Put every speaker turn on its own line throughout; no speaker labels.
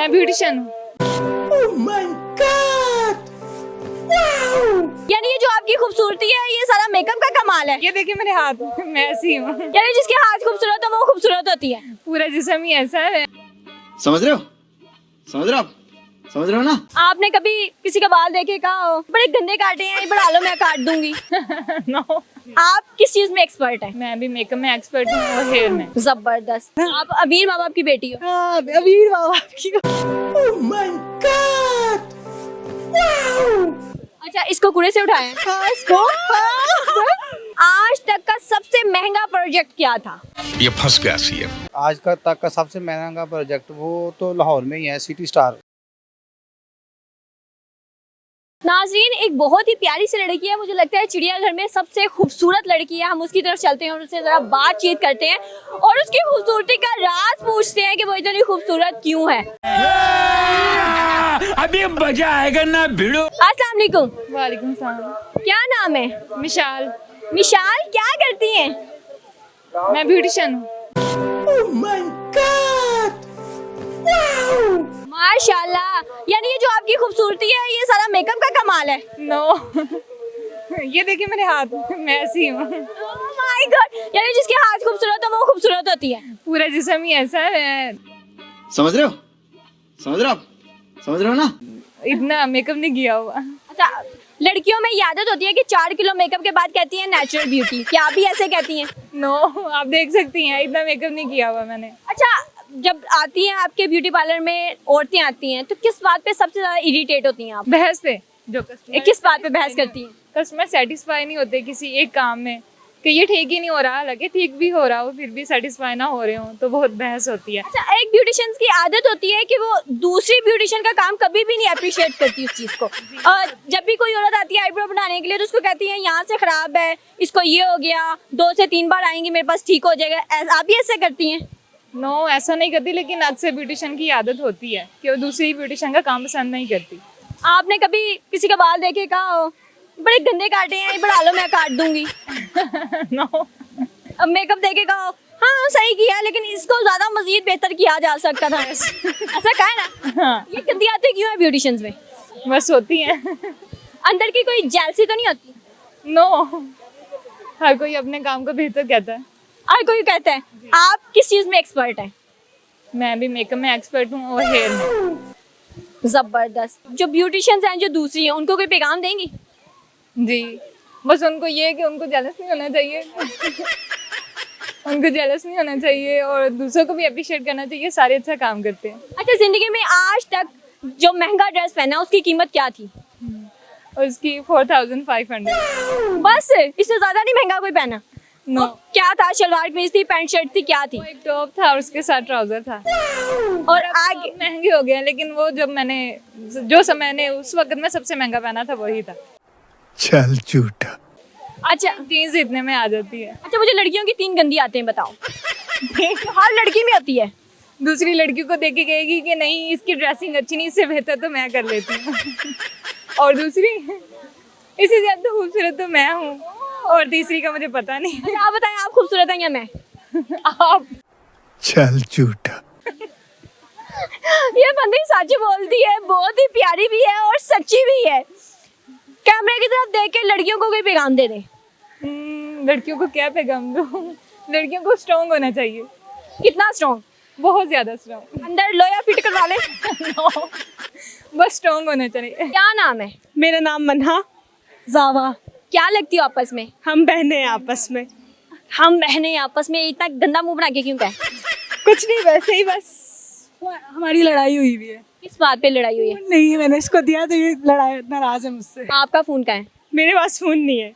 मैं ब्यूटिशियन हूँ।
यानी ये जो आपकी खूबसूरती है ये सारा मेकअप का कमाल है।
ये देखिए मेरे हाथ, मैं ऐसी हूँ।
यानी जिसके हाथ खूबसूरत हो वो खूबसूरत होती है।
पूरा जिस्म ही ऐसा है।
समझ रहे हो? समझ रहे हो आप? समझ रहे हो ना?
आपने कभी किसी का बाल देखे कहा हो बड़े गंदे काटे हैं, ये बढ़ा लो मैं काट दूंगी?
नो,
आप किस चीज में एक्सपर्ट हैं?
मैं भी मेकअप में एक्सपर्ट हूँ और हेयर में।
जबरदस्त। आप अमीर माँ बाप की बेटी हो।
हाँ, अमीर माँ बाप की।
अच्छा, इसको कूड़े से उठाया?
हाँ, इसको
आज तक का सबसे महंगा प्रोजेक्ट क्या था?
ये फंस गया सीएम।
आज का तक का सबसे महंगा प्रोजेक्ट वो तो लाहौर में ही है, सिटी स्टार।
नाजरीन, एक बहुत ही प्यारी सी लड़की है, मुझे लगता है चिड़ियाघर में सबसे खूबसूरत लड़की है। हम उसकी तरफ चलते हैं और उससे जरा बातचीत करते हैं और उसकी खूबसूरती का राज पूछते हैं कि वो इतनी खूबसूरत क्यों है।
अभी मजा आएगा ना भिड़ो।
अस्सलाम वालेकुम।
वालेकुम सलाम।
क्या नाम है?
मिशाल।
मिशाल, क्या करती हैं?
मैं ब्यूटिशियन हूँ।
माशाल्लाह, यानी ये जो आपकी खूबसूरती है ये सारा मेकअप का कमाल है।
नो, ये देखिए मेरे हाथ, मैं ऐसी हूँ।
माय गॉड, यानी जिसके हाथ खूबसूरत हो वो खूबसूरत होती है।
पूरा जिस्म ही ऐसा है।
समझ रहे हो? समझ रहे हो आप? समझ रहे हो ना?
इतना मेकअप नहीं किया हुआ।
अच्छा, लड़कियों में ये आदत होती है कि 4 किलो मेकअप के बाद कहती हैं नेचुरल ब्यूटी, क्या आप भी ऐसे कहती हैं?
नो, आप देख सकती हैं इतना मेकअप नहीं किया हुआ मैंने।
अच्छा, जब आती हैं आपके ब्यूटी पार्लर में औरतें आती हैं तो किस बात पे सबसे ज्यादा इरिटेट होती हैं आप?
बहस पे, जो कस्टमर
किस बात पे बहस करती हैं?
कस्टमर सेटिस्फाई नहीं होते किसी एक काम में कि ये ठीक ही नहीं हो रहा, हालांकि ठीक भी हो रहा हो फिर भी सेटिस्फाई ना हो रहे हो तो बहुत बहस होती है।
अच्छा, एक ब्यूटिशियन की आदत होती है कि वो दूसरी ब्यूटिशियन का काम कभी भी नहीं अप्रिशिएट करती उस चीज को। और जब भी कोई औरत आती है आईब्रो बनाने के लिए तो उसको कहती है यहाँ से खराब है, इसको ये हो गया, 2 से 3 बार आएंगी मेरे पास ठीक हो जाएगा। आप भी ऐसे करती हैं?
नो, ऐसा नहीं करती, लेकिन अक्सर ब्यूटिशियन की आदत होती है कि वो दूसरी ब्यूटिशियन का काम पसंद नहीं करती।
आपने कभी किसी का बाल देखे कहा हो बड़े गंदे काटे हैं, ये बढ़ा लो मैं काट दूंगी?
नो,
अब मेकअप देखे कहा हो हाँ सही किया लेकिन इसको ज्यादा मजीद बेहतर किया जा सकता था। ऐसा कहा है ना?
हाँ,
ये गंदी आदतें क्यों है ब्यूटिशियंस में?
बस होती हैं।
अंदर की कोई जेलसी तो नहीं होती?
नो, हर कोई अपने काम को बेहतर कहता है।
हर कोई कहता है। आप किस चीज में एक्सपर्ट हैं?
मैं भी मेकअप में एक्सपर्ट हूँ और हेयर में।
जबरदस्त। जो ब्यूटिशियंस हैं जो दूसरी हैं उनको कोई पैगाम देंगी?
जी, बस उनको ये है कि उनको जेलस नहीं होना चाहिए। उनको जेलस नहीं होना चाहिए और दूसरों को भी अप्रिशिएट करना चाहिए, सारे अच्छा काम करते हैं।
अच्छा, जिंदगी में आज तक जो महंगा ड्रेस पहना उसकी कीमत क्या थी?
और उसकी 4500।
बस, इससे ज्यादा नहीं महंगा कोई पहना?
नो,
क्या था? शलवार कमीज थी, पैंट शर्ट थी, क्या थी?
वो एक टॉप था और उसके साथ ट्राउजर था।
और आगे
महंगे हो गए, लेकिन वो जब मैंने जो समय मैंने उस वक्त में सबसे महंगा पहना था वही था।
चल झूठा।
अच्छा
जीन्स इतने में आ जाती है।
अच्छा, मुझे लड़कियों की 3 गंदी आते हैं बताओ। हर लड़की में होती है।
दूसरी लड़की को देख के कहेगी कि नहीं इसकी ड्रेसिंग अच्छी नहीं, इससे बेहतर तो मैं कर लेती हूँ। और दूसरी, इससे ज्यादा खूबसूरत तो मैं हूँ। और तीसरी का मुझे पता नहीं।
अच्छा, आप बताएं, आप खूबसूरत हैं या मैं?
आप।
चल झूठा।
ये बंदी सच बोलती है, बहुत ही प्यारी भी है और सच्ची भी है। कैमरे की तरफ देख के लड़कियों को कोई पैगाम दे दे।
लड़कियों को क्या पैगाम दूँ? लड़कियों को स्ट्रॉन्ग होना चाहिए।
कितना स्ट्रॉन्ग?
बहुत ज्यादा स्ट्रॉन्ग।
अंदर लोया फिट करवा ले।
नो, बस स्ट्रॉन्ग होना चाहिए।
क्या नाम है?
मेरा नाम मन्हा जावा।
क्या लगती हो आपस में?
हम बहनें हैं आपस में।
हम बहनें आपस में इतना गंदा मुंह बना के क्यों कहे?
कुछ नहीं, वैसे ही बस हमारी लड़ाई हुई भी है।
किस बात पे लड़ाई हुई है?
नहीं, मैंने इसको दिया तो ये लड़ाई, नाराज है मुझसे।
आपका फोन कहाँ है?
मेरे पास फोन नहीं है।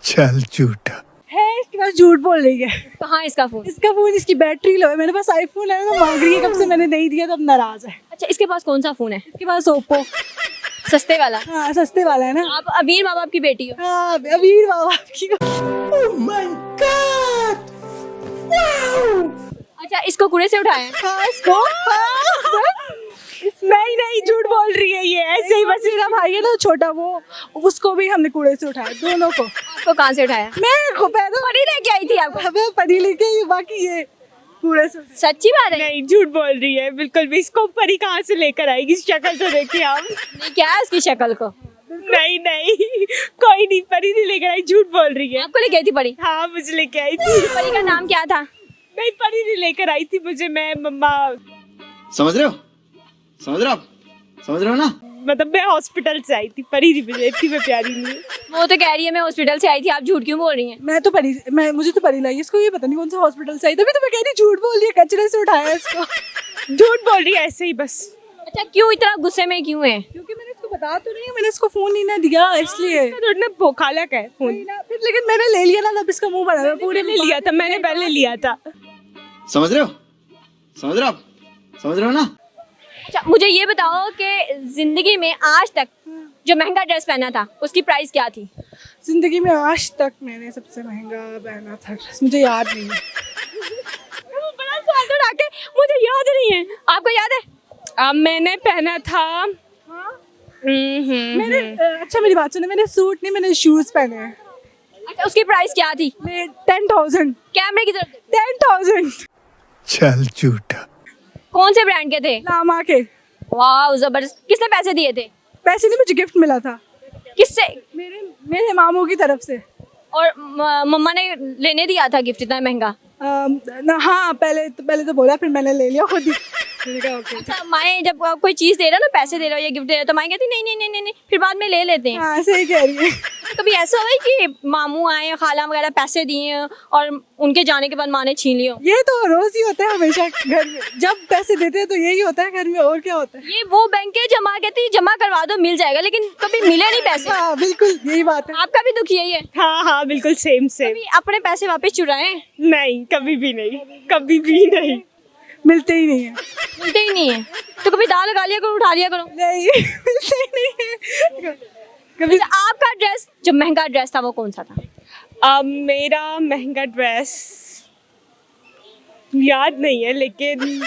चल झूठा।
है, इसके पास झूठ बोल रही है।
कहाँ है इसका फोन?
इसका फोन, इसकी बैटरी लो है। मेरे पास आईफोन है, तो मांग रही है कब से, मैंने नहीं दिया तो अब नाराज है।
अच्छा, इसके पास कौन सा फोन है?
इसके पास ओप्पो।
सस्ते वाला?
हाँ, सस्ते वाला है ना।
आप अमीर माँ बाप की बेटी हो।
हाँ, अमीर माँ बाप की।
अच्छा, इसको कूड़े से उठाया?
हाँ, इसको नहीं, झूठ बोल रही है ये, ऐसे ही। बस मेरा भाई है ना छोटा, वो उसको भी हमने कूड़े से उठाया, दोनों को।
आपको कहाँ से उठाया?
मैं को पैदा
परी लेके आई थी आपको?
हमें पढ़ी लिखी, बाकी ये कूड़े से उठाए।
सच्ची बात है?
नहीं, झूठ बोल रही है बिल्कुल भी। इसको परी कहाँ से लेकर आएगी? शक्ल तो देखिए आप।
नहीं, क्या है उसकी शक्ल को?
नहीं नहीं, कोई नहीं, परी नहीं लेकर आई, झूठ बोल रही है।
आपको ले गई थी परी?
हाँ, मुझे लेके आई थी।
परी का नाम क्या था?
नहीं, परी नहीं लेकर आई थी मुझे, मैं मम्मा,
समझ रहे हो? समझ रहे हो आप? समझ रहे हो ना?
मतलब मैं हॉस्पिटल से आई थी। परी नहीं मुझे, इतनी मैं प्यारी नहीं हूँ।
वो तो कह रही है मैं हॉस्पिटल से आई थी, आप झूठ क्यों बोल रही हैं?
मुझे तो परी लगी, इसको ये पता नहीं कौन सा हॉस्पिटल से आई, तभी तो मैं कह रही झूठ बोल रही है, कचरे से उठाया इसको।
झूठ बोल रही है ऐसे ही बस।
अच्छा, क्यों इतना गुस्से में क्यों है?
क्योंकि मैंने इसको बता तो नहीं, मैंने इसको फोन नहीं ना दिया इसलिए।
थोड़ा ना खाला का है फोन।
फिर लेकिन मैंने ले लिया ना, अब इसका मुंह बना हुआ है, पूरे
मैंने लिया था, मैंने पहले लिया था।
समझ रहे हो? समझ रहे हो आप? समझ रहे हो ना?
अच्छा, मुझे ये बताओ कि जिंदगी में आज तक जो महंगा ड्रेस पहना था उसकी प्राइस क्या थी?
जिंदगी में आज तक मैंने सबसे महंगा पहना था, मुझे याद नहीं है।
बड़ा सवाल तो उठा के मुझे याद नहीं है, आपको याद है?
मैंने पहना था
मैंने अच्छा मेरी बात सुनो, मैंने सूट नहीं, मैंने शूज पहने हैं।
अच्छा, उसकी प्राइस क्या थी?
10,000।
कैमरे की तरफ
10,000
चल झूठा।
कौन से ब्रांड के थे?
लामा के।
वाह, जबरदस्त। किसने पैसे दिए थे?
पैसे नहीं, मुझे गिफ्ट मिला था
किससे?
मेरे मामू की तरफ से।
और मम्मा ने लेने दिया था गिफ्ट इतना महंगा?
ना हाँ, पहले तो बोला, फिर मैंने ले लिया खुद ही। मैंने कहा ओके।
अच्छा, माएँ जब कोई चीज दे रहा ना, पैसे दे रहा हो या गिफ्ट दे रहा हो, तो माएँ कहती नहीं नहीं नहीं नहीं नहीं, फिर बाद में ले लेते हैं।
हाँ, सही कह रही है।
कभी ऐसा हुआ है कि मामू आए, खाला वगैरह पैसे दिए और उनके जाने के बाद माँ ने छीन लिया हो?
ये तो रोज ही होता है हमेशा घर में, जब पैसे देते हैं तो यही होता है घर में, और क्या होता है।
ये वो बैंक है जमा कहती है जमा करवा दो मिल जाएगा, लेकिन कभी मिले नहीं पैसे।
हाँ बिल्कुल यही बात है।
आपका भी दुख यही है?
हाँ हाँ, बिल्कुल सेम सेम।
कभी अपने पैसे वापस चुराए?
नहीं, कभी भी नहीं, कभी भी नहीं।
मिलते ही नहीं है।
मिलते ही नहीं है तो कभी दाल लगा लिया करो, उठा लिया करो।
नहीं मिलते ही नहीं है कभी।
अच्छा, आपका ड्रेस जो महंगा ड्रेस था वो कौन सा था?
मेरा महंगा ड्रेस याद नहीं है, लेकिन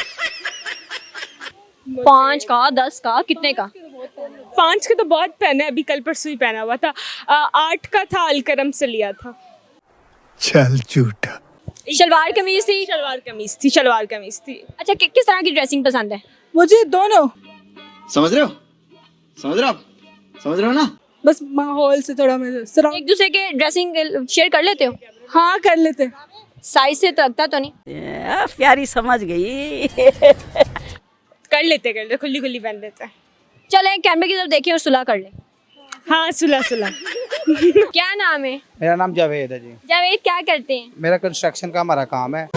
5 का, 10 का, कितने का?
5 का तो बहुत पहना है, अभी कल परसों ही पहना हुआ था। 8 का था, अलकरम से लिया था।
चल झूठा।
शलवार कमीज थी?
शलवार कमीज थी, शलवार कमीज थी।
अच्छा, किस तरह की ड्रेसिंग पसंद है?
मुझे दोनों।
समझ रहे हो? समझ रहे हो आप? समझ रहे हो ना?
बस माहौल से थोड़ा मैं
एक दूसरे के ड्रेसिंग शेयर कर लेते हो?
हाँ कर लेते।
साइज से तो लगता तो नहीं।
प्यारी समझ गई।
कर लेते, खुली खुली पहन लेते।
चले कैमरे की तरफ देखें और सुलह कर ले।
हाँ, सुला सुला।
क्या नाम है?
मेरा नाम जावेद है जी।
जावेद, क्या करते हैं?
मेरा कंस्ट्रक्शन का हमारा काम है।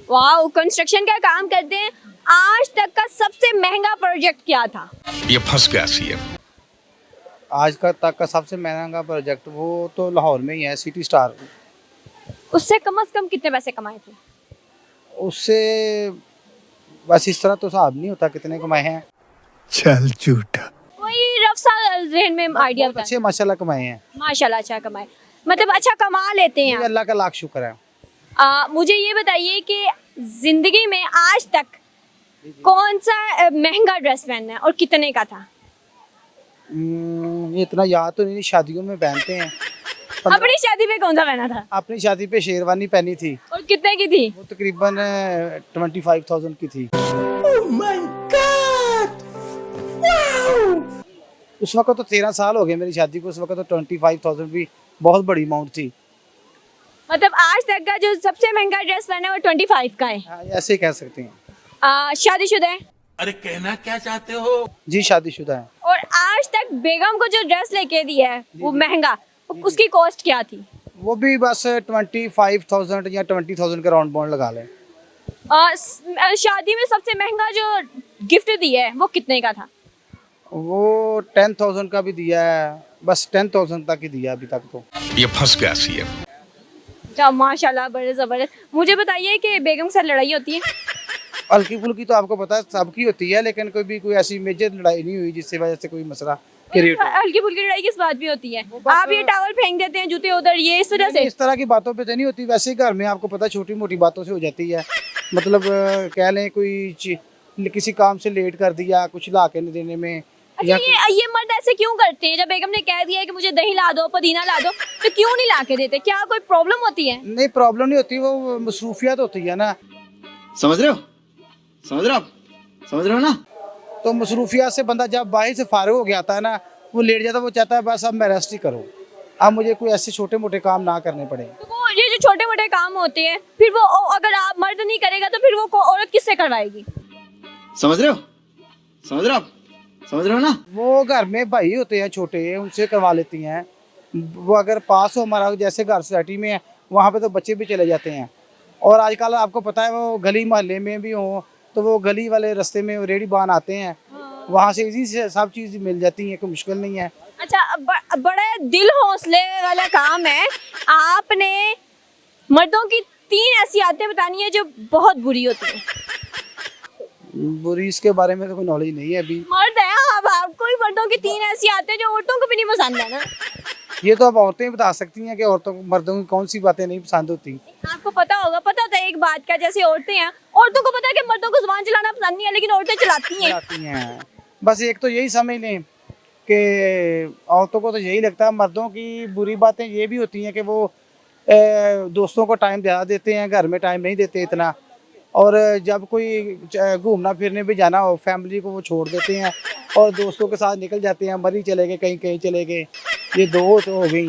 वाह, कंस्ट्रक्शन का काम करते हैं। आज तक का सबसे महंगा प्रोजेक्ट क्या था?
ये फंस गया सीएम।
आज का तक का सबसे महंगा प्रोजेक्ट वो तो लाहौर में ही है, सिटी स्टार।
उससे कम से कम कितने पैसे कमाए थे?
उससे बस इस तरह तो हिसाब नहीं होता कितने कमाए हैं।
चल झूठा।
कोई रफ सा जहन में आइडिया
बहुत
बताएं।
अच्छे माशाल्लाह कमाए हैं।
माशाल्लाह अच्छा कमाए, मतलब अच्छा कमा लेते हैं आप।
अल्लाह का लाख शुक्र है।
मुझे ये बताइए कि जिंदगी में आज तक कौन सा महंगा ड्रेस पहनना है और कितने का था?
ये इतना याद तो नहीं, शादियों में पहनते हैं।
अपनी शादी पे कौन सा पहना था
अपनी शादी पे शेरवानी पहनी थी,
और कितने की थी?
वो तकरीबन 25,000 की थी। उस वक्त तो 13 साल हो गए मेरी शादी को, उस वक्त तो 25,000 भी बहुत बड़ी अमाउंट थी।
मतलब आज तक का जो सबसे महंगा ड्रेस पहना है वो 25 का है।
हाँ, ऐसे ही कह सकते हैं।
शादीशुदा है?
अरे कहना क्या चाहते हो?
जी शादीशुदा है।
और आज तक बेगम को जो ड्रेस लेके दिया है वो महंगा, उसकी कॉस्ट क्या थी?
वो भी बस 25,000 या 20,000 के राउंड बाउंड लगा लें।
शादी में सबसे महंगा जो गिफ्ट दिया है वो कितने का था?
वो 10,000 का भी दिया है, बस 10,000 तक ही दिया अभी तक तो।
ये फंस गया सीएम।
अच्छा, माशाल्लाह, बड़े जबरदस्त। मुझे बताइए कि बेगम के साथ लड़ाई होती है?
हल्की फुल्की तो आपको पता है सबकी होती है, लेकिन कोई ऐसी मेजर लड़ाई नहीं हुई जिससे वजह से कोई मसला क्रिएट हो।
हल्की फुल्की लड़ाई किस बात भी होती है? आप ये टावल फेंक देते हैं, जूते उधर, ये इस वजह से?
इस तरह की बातों पे तो नहीं होती, वैसे ही घर में आपको पता है छोटी मोटी बातों से हो जाती है। मतलब कह लें कोई किसी काम से लेट कर दिया, कुछ ला के नहीं देने में,
अच्छा, ये मर्द ऐसे क्यों करते हैं? जब बेगम ने कह दिया है कि मुझे दही ला दो, पुदीना ला दो, तो क्यों नहीं ला के देते? क्या कोई प्रॉब्लम होती है?
नहीं, प्रॉब्लम नहीं होती, वो मसरूफियत होती है ना।
समझ रहे हो? समझ रहे हो आप? समझ रहे हो ना?
तो मसरूफियत से बंदा जब बाहर से फारिग हो गया आता है ना, वो लेट जाता है, वो चाहता है बस अब मैं रेस्ट ही करूँ, अब मुझे कोई ऐसे छोटे मोटे काम ना करने पड़े।
तो वो ये जो छोटे मोटे काम होते हैं, फिर वो अगर आप मर्द नहीं करेगा तो फिर वो औरत किससे करवाएगी?
समझ रहे हो? समझ रहे हो आप? समझ रहे हो ना?
वो घर में भाई होते हैं छोटे, उनसे करवा लेती हैं। वो अगर पास हो हमारा, जैसे घर सोसाइटी में है, वहाँ पे तो बच्चे भी चले जाते हैं। और आजकल आपको पता है वो गली मोहल्ले में भी हो तो वो गली वाले रास्ते में रेडी बान आते हैं, वहाँ से इजी से सब चीज़ मिल जाती है, कोई मुश्किल नहीं है।
अच्छा, बड़ा दिल हौसले वाला काम है। आपने मर्दों की 3 ऐसी आदतें बतानी है जो बहुत बुरी होती है।
बुरी इसके बारे में तो कोई नॉलेज नहीं है अभी।
मर्द है आप, आपको ही मर्दों की 3 ऐसी आदतें जो औरतों को भी नहीं पसंद है ना।
ये तो अब औरतें बता सकती हैं कि औरतों को मर्दों की कौन सी बातें नहीं पसंद होती।
आपको पता होगा, पता होता है एक बात का, जैसे औरतें हैं, औरतों को पता है कि मर्दों को जुबान चलाना पसंद नहीं है, लेकिन औरतें चलाती हैं।
बस एक तो यही समझ लें कि औरतों को तो यही लगता है। मर्दों की बुरी बातें ये भी होती हैं कि वो दोस्तों को टाइम ज़्यादा देते हैं, घर में टाइम नहीं देते इतना। और जब कोई घूमना फिरने भी जाना हो, फैमिली को वो छोड़ देते हैं और दोस्तों के साथ निकल जाते हैं, मरी चले गए, कहीं कहीं चले गए। ये 2 तो हो गई।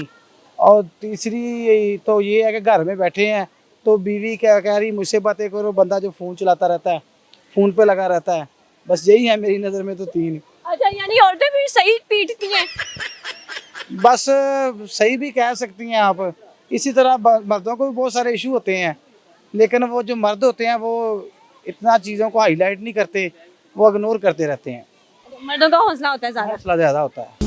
और तीसरी तो ये है कि घर में बैठे हैं तो बीवी क्या कह रही मुझसे बातें करो, बंदा जो फ़ोन चलाता रहता है, फ़ोन पे लगा रहता है। बस यही है मेरी नज़र में तो 3।
अच्छा, यानी औरतें भी सही पीटती हैं।
बस सही भी कह सकती हैं आप। इसी तरह मर्दों को भी बहुत सारे इशू होते हैं, लेकिन वो जो मर्द होते हैं वो इतना चीज़ों को हाईलाइट नहीं करते, वो इग्नोर करते रहते हैं।
मर्दों का हौसला होता है ज़्यादा।
हौसला ज़्यादा होता है।